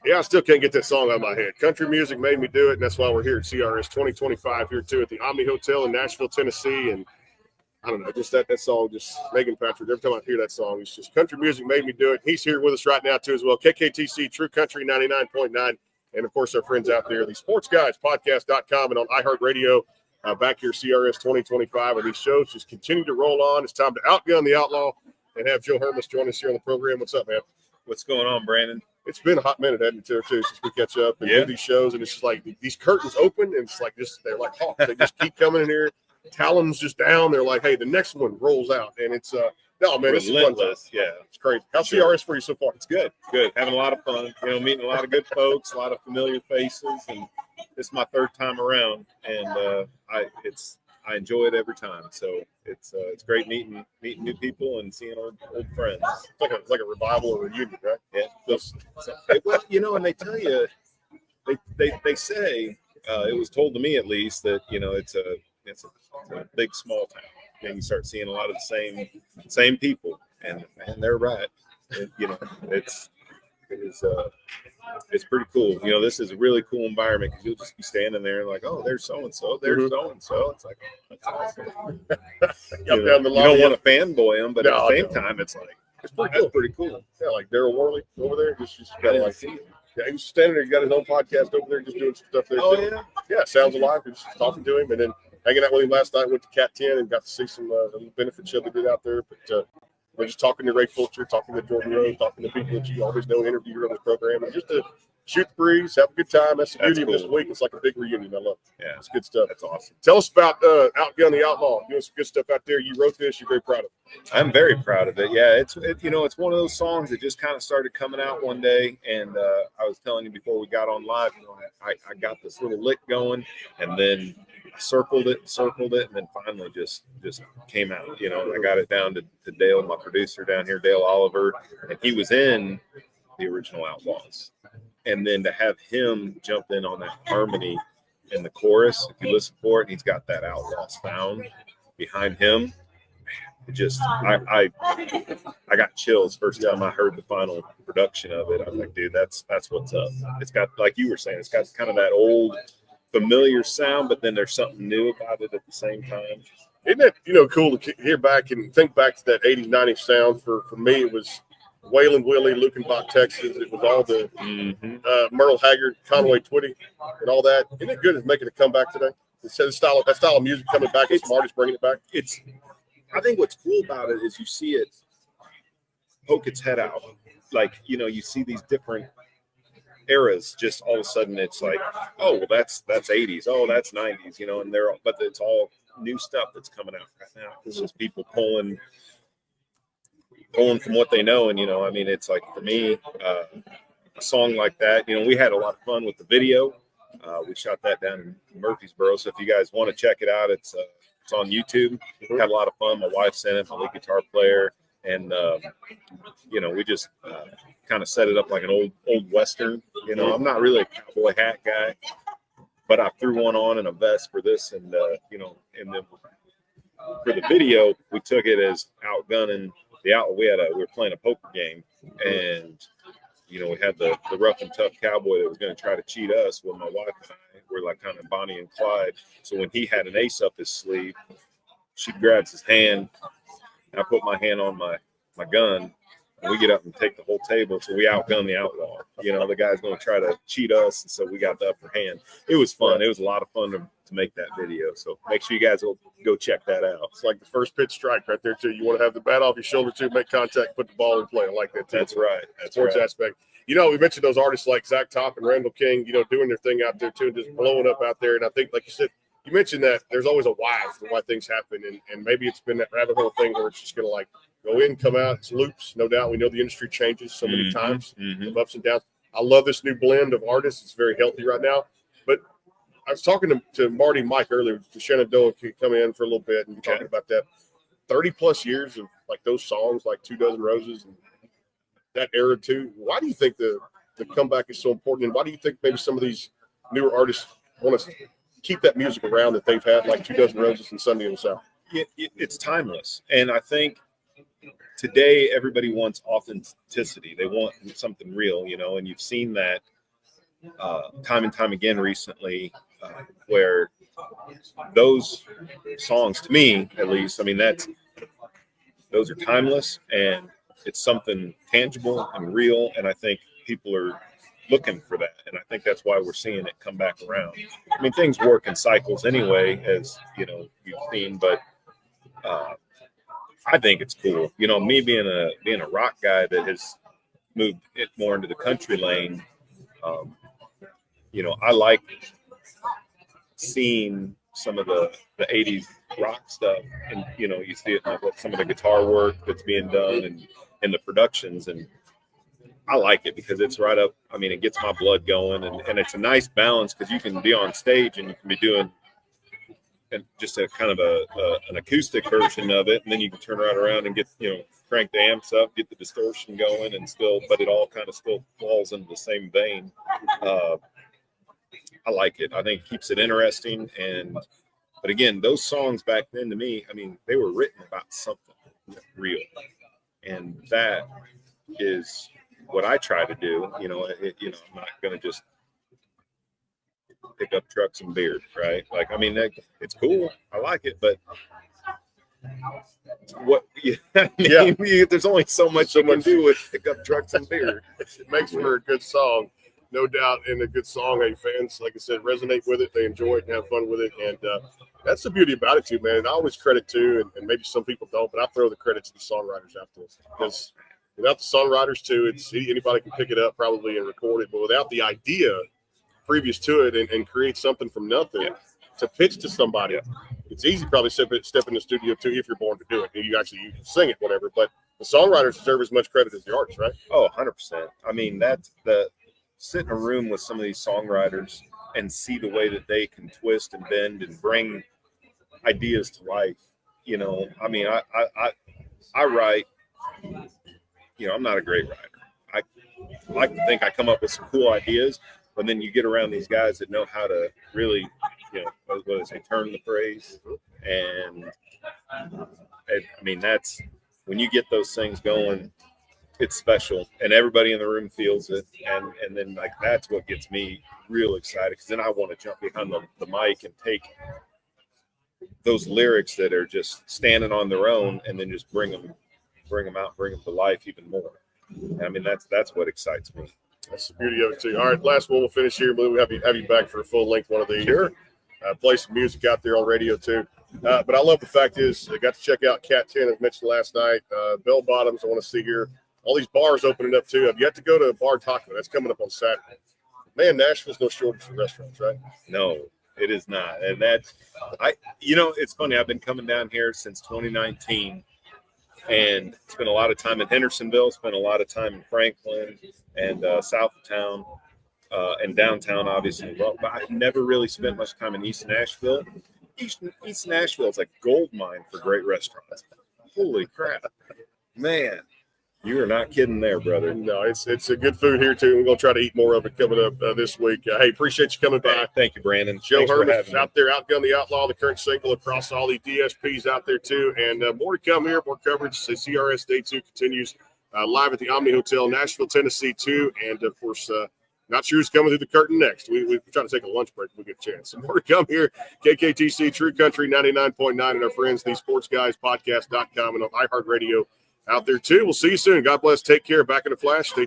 Yeah, I still can't get that song out of my head. Country music made me do it, and that's why we're here at CRS 2025 here too at the Omni Hotel in Nashville, Tennessee. And I don't know, just that song, just Megan Patrick. Every time I hear that song, it's just country music made me do it. He's here with us right now too as well. KKTC True Country 99.9, and of course our friends out there, the Sports Guys Podcast.com and on iHeartRadio. Back here, CRS 2025, and these shows just continue to roll on. It's time to outgun the outlaw and have Joe Hermes join us here on the program. What's up, man? What's going on, Brandon? It's been a hot minute, hasn't it, too, since we catch up and do these shows. And it's just like these curtains open, and it's like they're like hawks. They just keep coming in here. Talons just down. They're like, hey, the next one rolls out. And it's, no, man, it's relentless. Yeah. It's crazy. How's CRS for you so far? It's good. Good. Having a lot of fun. Meeting a lot of good folks, a lot of familiar faces. And this is my third time around. And I enjoy it every time. So it's great meeting new people and seeing old friends. It's like a revival or reunion, right? Yeah. Well, and they tell you, they say, it was told to me at least that, it's a big small town. And you start seeing a lot of the same people, and they're right. It's pretty cool. This is a really cool environment because you'll just be standing there like, oh, there's so and so, there's so and so. It's like, oh, that's awesome. You don't want to fanboy them, but at the same time, it's like that's pretty cool. Yeah, like Daryl Worley over there, just kind of like see. Yeah, he's standing there. He got his own podcast over there, just doing some stuff there. Oh too. Yeah, sounds alive. We're just talking to him, and then hanging out with him last night. Went to Cat 10 and got to see some benefit show they did out there. But we're just talking to Ray Fulcher, talking to Jordan Rowe, talking to people that you always know interview on this program, and just to shoot the breeze, have a good time. That's the beauty of this week. It's like a big reunion. I love it. Yeah, it's good stuff. That's awesome. Tell us about Outgun the Outlaw. Doing some good stuff out there. You wrote this. You're very proud of it. I'm very proud of it. Yeah, it's one of those songs that just kind of started coming out one day, and I was telling you before we got on live, I got this little lick going, and then I circled it, and then finally just came out. I got it down to Dale, my producer down here, Dale Oliver, and he was in the original Outlaws. And then to have him jump in on that harmony in the chorus, if you listen for it, he's got that outlaw sound behind him. It just, I got chills first time I heard the final production of it. I was like, dude, that's what's up. It's got, like you were saying, it's got kind of that old familiar sound, but then there's something new about it at the same time. Isn't it, cool to hear back and think back to that 80s, 90s sound? For me, it was Waylon Willie, Lukenbach, Texas. It was all the Merle Haggard, Conway Twitty, and all that. Isn't it good at making a comeback today? That style of music coming back, and some artists bringing it back. I think what's cool about it is you see it poke its head out. Like, you see these different eras. Just all of a sudden, it's like, oh, well, that's 80s. Oh, that's 90s. But it's all new stuff that's coming out right now. It's just people pulling from what they know. And, it's like, for me, a song like that, we had a lot of fun with the video. We shot that down in Murfreesboro. So if you guys want to check it out, it's on YouTube. We had a lot of fun. My wife sent it, my lead guitar player. And, we just kind of set it up like an old Western. I'm not really a cowboy hat guy, but I threw one on and a vest for this. And, and then for the video, we took it as outgunning the outlaw. We were playing a poker game, and we had the rough and tough cowboy that was going to try to cheat us. Well, my wife and I were like kind of Bonnie and Clyde. So when he had an ace up his sleeve, she grabs his hand, and I put my hand on my gun, and we get up and take the whole table. So we outgun the outlaw. The guy's going to try to cheat us, and so we got the upper hand. It was fun. It was a lot of fun to make that video. So make sure you guys will go check that out. It's like the first pitch strike right there, too. You want to have the bat off your shoulder, too, make contact, put the ball in play. I like that, too. That's right. That's sports right. aspect. We mentioned those artists like Zach Top and Randall King, doing their thing out there, too, and just blowing up out there. And I think, like you said, you mentioned that there's always a why for why things happen. And maybe it's been that rabbit hole thing where it's just going to, like, go in, come out. It's loops, no doubt. We know the industry changes so many times, of ups and downs. I love this new blend of artists. It's very healthy right now. But I was talking to Marty and Mike earlier. Shenandoah could come in for a little bit and talking about that. 30-plus years of, like, those songs, like 2 Dozen Roses and that era, too. Why do you think the comeback is so important? And why do you think maybe some of these newer artists want to keep that music around that they've had, like 2 Dozen Roses and Sunday in the South? It's timeless. And I think today everybody wants authenticity. They want something real, and you've seen that time and time again recently, where those songs, to me at least, I mean, those are timeless, and it's something tangible and real, and I think people are looking for that, and I think that's why we're seeing it come back around. I mean, things work in cycles anyway, as you've seen, but I think it's cool. Me being a rock guy that has moved it more into the country lane, I like seeing some of the 80s rock stuff, and you see it in some of the guitar work that's being done and the productions, and I like it because it's right up. I mean, it gets my blood going, and it's a nice balance because you can be on stage and you can be doing just a kind of an acoustic version of it, and then you can turn right around and get crank the amps up, get the distortion going, and but it all kind of still falls into the same vein. I like it. I think it keeps it interesting. But again, those songs back then, to me, I mean, they were written about something real, and that is what I try to do. I'm not going to just pick up trucks and beer, right? Like, I mean, it's cool. I like it, but there's only so much you can do with pick up trucks and beer. It makes for a good song, no doubt, and a good song. Hey, fans, like I said, resonate with it. They enjoy it and have fun with it, and that's the beauty about it too, man. And I always credit too, and maybe some people don't, but I throw the credit to the songwriters out there, because without the songwriters too, anybody can pick it up probably and record it, but without the idea previous to it and create something from nothing to pitch to somebody, it's easy probably step in the studio too if you're born to do it. You sing it, whatever, but the songwriters deserve as much credit as the artists, right? Oh, 100%. I mean, that's sit in a room with some of these songwriters and see the way that they can twist and bend and bring ideas to life. I mean, I write, I'm not a great writer. I like to think I come up with some cool ideas, but then you get around these guys that know how to really, what do they say, turn the phrase. And I mean, that's when you get those things going, it's special, and everybody in the room feels it. And then, like, that's what gets me real excited, because then I want to jump behind the mic and take those lyrics that are just standing on their own and then just bring them out, bring them to life even more. And I mean, that's what excites me. That's the beauty of it too. All right, last one, we'll finish here. We'll have you back for a full length one of these. Sure. Play some music out there on radio too. But I love the fact is I got to check out Cat 10, as mentioned last night. Bell Bottoms, I want to see here. All these bars opening up too. I've yet to go to a Bar Taco. That's coming up on Saturday. Man, Nashville's no shortage for restaurants, right? No, it is not. And it's funny. I've been coming down here since 2019. And spent a lot of time in Hendersonville, spent a lot of time in Franklin and south of town and downtown, obviously. But I've never really spent much time in East Nashville. East Nashville is a gold mine for great restaurants. Holy crap. Man, you are not kidding there, brother. No, it's a good food here, too. We're going to try to eat more of it coming up this week. Hey, appreciate you coming by. Thank you, Brandon. Joe Hermes out there, Outgun the Outlaw, the current single across all the DSPs out there, too. And more to come here, more coverage. The CRS Day 2 continues live at the Omni Hotel, Nashville, Tennessee, too. And, of course, not sure who's coming through the curtain next. We're trying to take a lunch break if we get a chance. So more to come here. KKTC, True Country 99.9, and our friends, the SportsGuysPodcast.com, and on iHeartRadio out there, too. We'll see you soon. God bless. Take care. Back in a flash. Stay